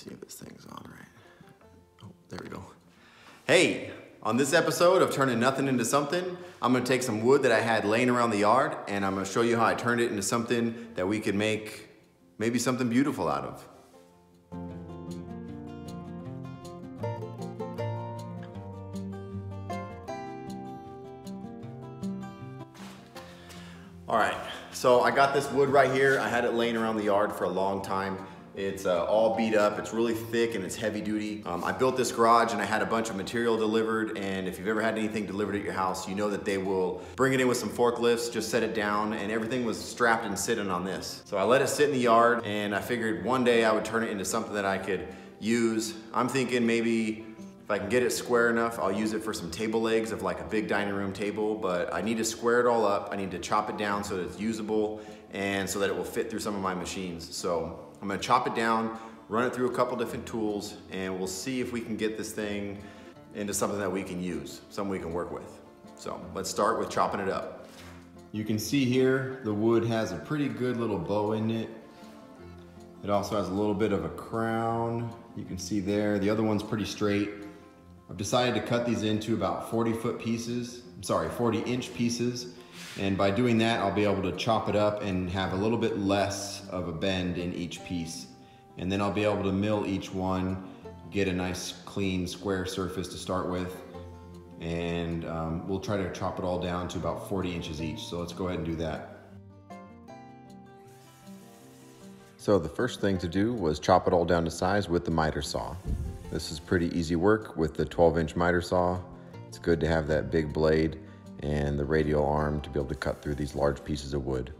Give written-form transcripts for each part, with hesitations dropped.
See if this thing's on right. Oh, there we go. Hey, on this episode of Turning Nothing Into Something, I'm gonna take some wood that I had laying around the yard and I'm gonna show you how I turned it into something that we could make maybe something beautiful out of. All right, so I got this wood right here. I had it laying around the yard for a long time. It's all beat up, it's really thick and it's heavy duty. I built this garage and I had a bunch of material delivered, and if you've ever had anything delivered at your house, you know that they will bring it in with some forklifts, just set it down, and everything was strapped and sitting on this. So I let it sit in the yard and I figured one day I would turn it into something that I could use. I'm thinking maybe if I can get it square enough, I'll use it for some table legs of like a big dining room table, but I need to square it all up. I need to chop it down so that it's usable and so that it will fit through some of my machines. So I'm gonna chop it down, run it through a couple different tools, and we'll see if we can get this thing into something that we can use, something we can work with. So let's start with chopping it up. You can see here, the wood has a pretty good little bow in it. It also has a little bit of a crown. You can see there, the other one's pretty straight. I've decided to cut these into about 40 inch pieces. And by doing that, I'll be able to chop it up and have a little bit less of a bend in each piece. And then I'll be able to mill each one, get a nice clean square surface to start with. And we'll try to chop it all down to about 40 inches each. So let's go ahead and do that. So the first thing to do was chop it all down to size with the miter saw. This is pretty easy work with the 12-inch miter saw. It's good to have that big blade and the radial arm to be able to cut through these large pieces of wood.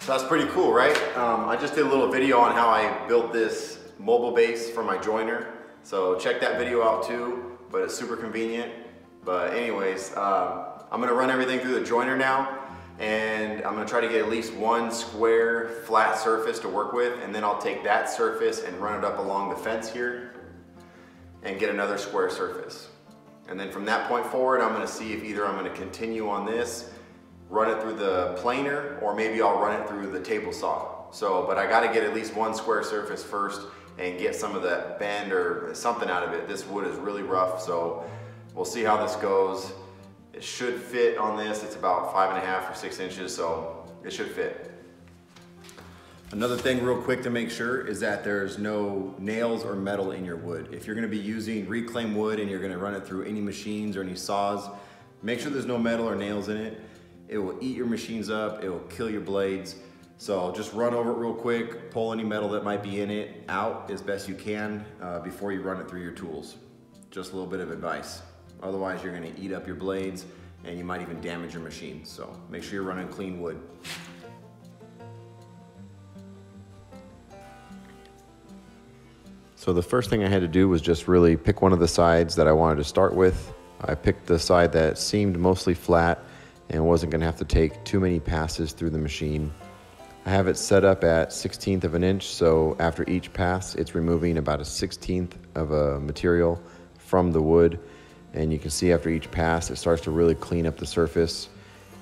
So that's pretty cool, right? I just did a little video on how I built this mobile base for my jointer. So check that video out too, but it's super convenient. But anyways, I'm gonna run everything through the jointer now, and I'm gonna try to get at least one square flat surface to work with, and then I'll take that surface and run it up along the fence here and get another square surface. And then from that point forward, I'm gonna see if either I'm gonna continue on this, run it through the planer, or maybe I'll run it through the table saw. So, but I gotta get at least one square surface first and get some of that bend or something out of it. This wood is really rough, so we'll see how this goes. It should fit on this. It's about 5.5 or 6 inches, so it should fit. Another thing real quick to make sure is that there's no nails or metal in your wood. If you're gonna be using reclaimed wood and you're gonna run it through any machines or any saws, make sure there's no metal or nails in it. It will eat your machines up, it will kill your blades. So just run over it real quick, pull any metal that might be in it out as best you can before you run it through your tools. Just a little bit of advice. Otherwise, you're gonna eat up your blades and you might even damage your machine. So make sure you're running clean wood. So the first thing I had to do was just really pick one of the sides that I wanted to start with. I picked the side that seemed mostly flat and wasn't gonna have to take too many passes through the machine. I have it set up at 1/16 of an inch, so after each pass, it's removing about a 1/16 of a material from the wood. And you can see after each pass, it starts to really clean up the surface.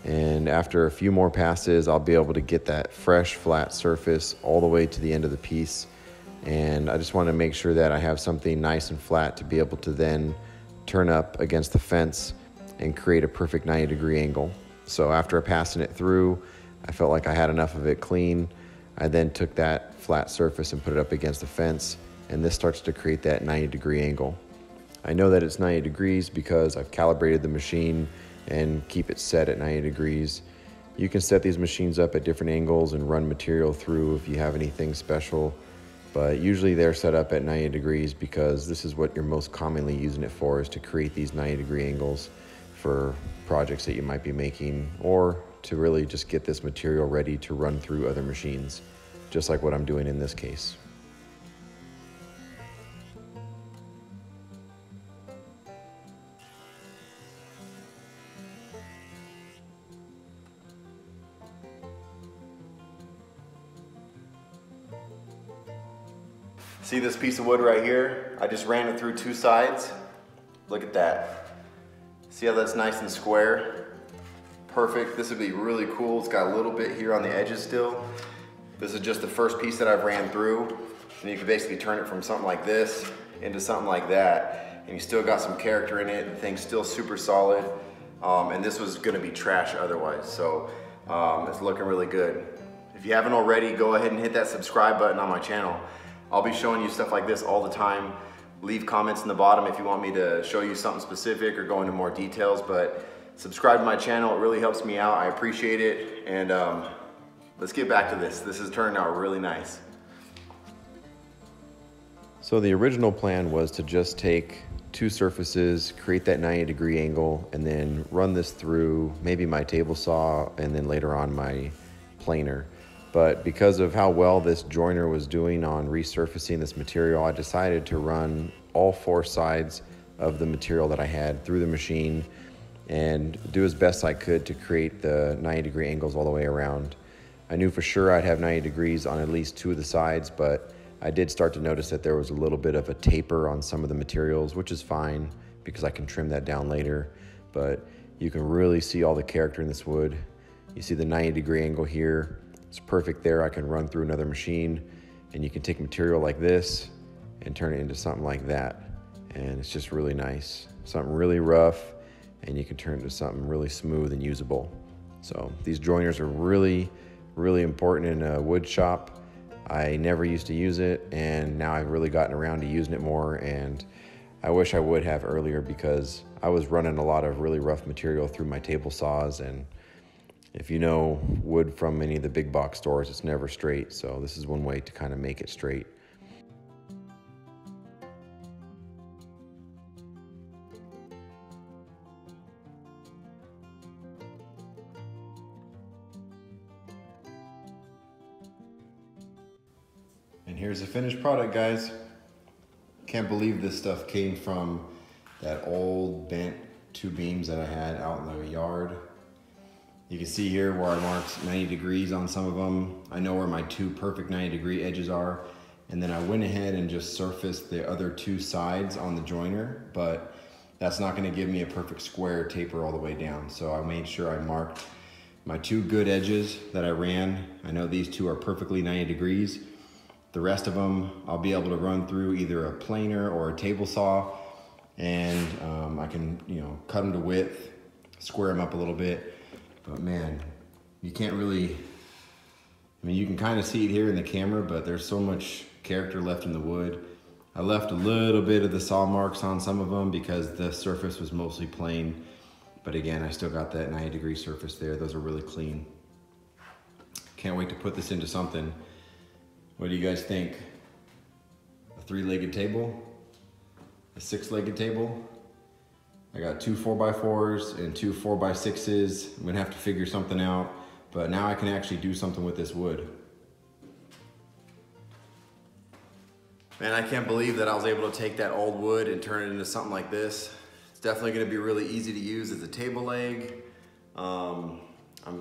And after a few more passes, I'll be able to get that fresh, flat surface all the way to the end of the piece. And I just want to make sure that I have something nice and flat to be able to then turn up against the fence and create a perfect 90-degree angle. So after passing it through, I felt like I had enough of it clean. I then took that flat surface and put it up against the fence, and this starts to create that 90-degree angle. I know that it's 90 degrees because I've calibrated the machine and keep it set at 90 degrees. You can set these machines up at different angles and run material through if you have anything special, but usually they're set up at 90 degrees because this is what you're most commonly using it for, is to create these 90-degree angles for projects that you might be making, or to really just get this material ready to run through other machines, just like what I'm doing in this case. See this piece of wood right here? I just ran it through two sides Look at that. See how that's nice and square? Perfect. This would be really cool. It's got a little bit here on the edges still. This is just the first piece that I've ran through. And you can basically turn it from something like this into something like that. And you still got some character in it. The thing's still super solid. And this was gonna be trash otherwise. So it's looking really good. If you haven't already, go ahead and hit that subscribe button on my channel. I'll be showing you stuff like this all the time. Leave comments in the bottom if you want me to show you something specific or go into more details, but subscribe to my channel. It really helps me out. I appreciate it. And let's get back to this. This is turning out really nice. So the original plan was to just take two surfaces, create that 90-degree angle, and then run this through maybe my table saw and then later on my planer. But because of how well this joiner was doing on resurfacing this material, I decided to run all four sides of the material that I had through the machine and do as best I could to create the 90-degree angles all the way around. I knew for sure I'd have 90 degrees on at least two of the sides, but I did start to notice that there was a little bit of a taper on some of the materials, which is fine because I can trim that down later. But you can really see all the character in this wood. You see the 90-degree angle here. It's perfect there. I can run through another machine and you can take material like this and turn it into something like that. And it's just really nice. Something really rough and you can turn it into something really smooth and usable. So these joiners are really, really important in a wood shop. I never used to use it and now I've really gotten around to using it more, and I wish I would have earlier because I was running a lot of really rough material through my table saws, and if you know wood from any of the big box stores, it's never straight. So this is one way to kind of make it straight. And here's the finished product, guys. Can't believe this stuff came from that old bent two beams that I had out in the yard. You can see here where I marked 90 degrees on some of them. I know where my two perfect 90-degree edges are. And then I went ahead and just surfaced the other two sides on the joiner, but that's not gonna give me a perfect square taper all the way down. So I made sure I marked my two good edges that I ran. I know these two are perfectly 90 degrees. The rest of them I'll be able to run through either a planer or a table saw, and I can, cut them to width, square them up a little bit. But man, you can't really, you can kind of see it here in the camera, but there's so much character left in the wood. I left a little bit of the saw marks on some of them because the surface was mostly plain. But again, I still got that 90-degree surface there. Those are really clean. Can't wait to put this into something. What do you guys think? A 3-legged table? A 6-legged table? I got two 4x4s and two 4x6s. I'm gonna have to figure something out, but now I can actually do something with this wood. Man, I can't believe that I was able to take that old wood and turn it into something like this. It's definitely gonna be really easy to use as a table leg. I'm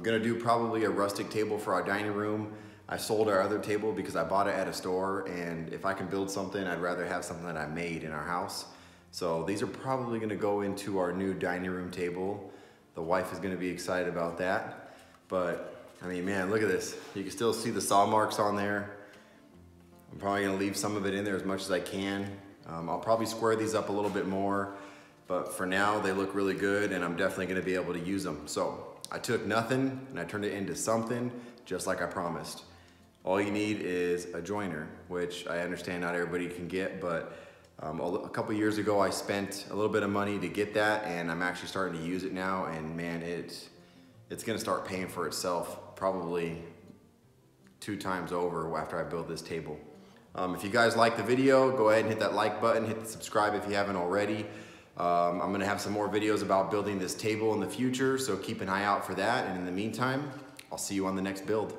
gonna do probably a rustic table for our dining room. I sold our other table because I bought it at a store, and if I can build something, I'd rather have something that I made in our house. So these are probably gonna go into our new dining room table. The wife is gonna be excited about that. But man, look at this. You can still see the saw marks on there. I'm probably gonna leave some of it in there as much as I can. I'll probably square these up a little bit more, but for now they look really good and I'm definitely gonna be able to use them. So I took nothing and I turned it into something just like I promised. All you need is a joiner, which I understand not everybody can get, but a couple years ago I spent a little bit of money to get that, and I'm actually starting to use it now, and man, it's gonna start paying for itself probably 2 times over after I build this table. If you guys like the video, go ahead and hit that like button, hit the subscribe if you haven't already. I'm gonna have some more videos about building this table in the future, so keep an eye out for that, and in the meantime, I'll see you on the next build.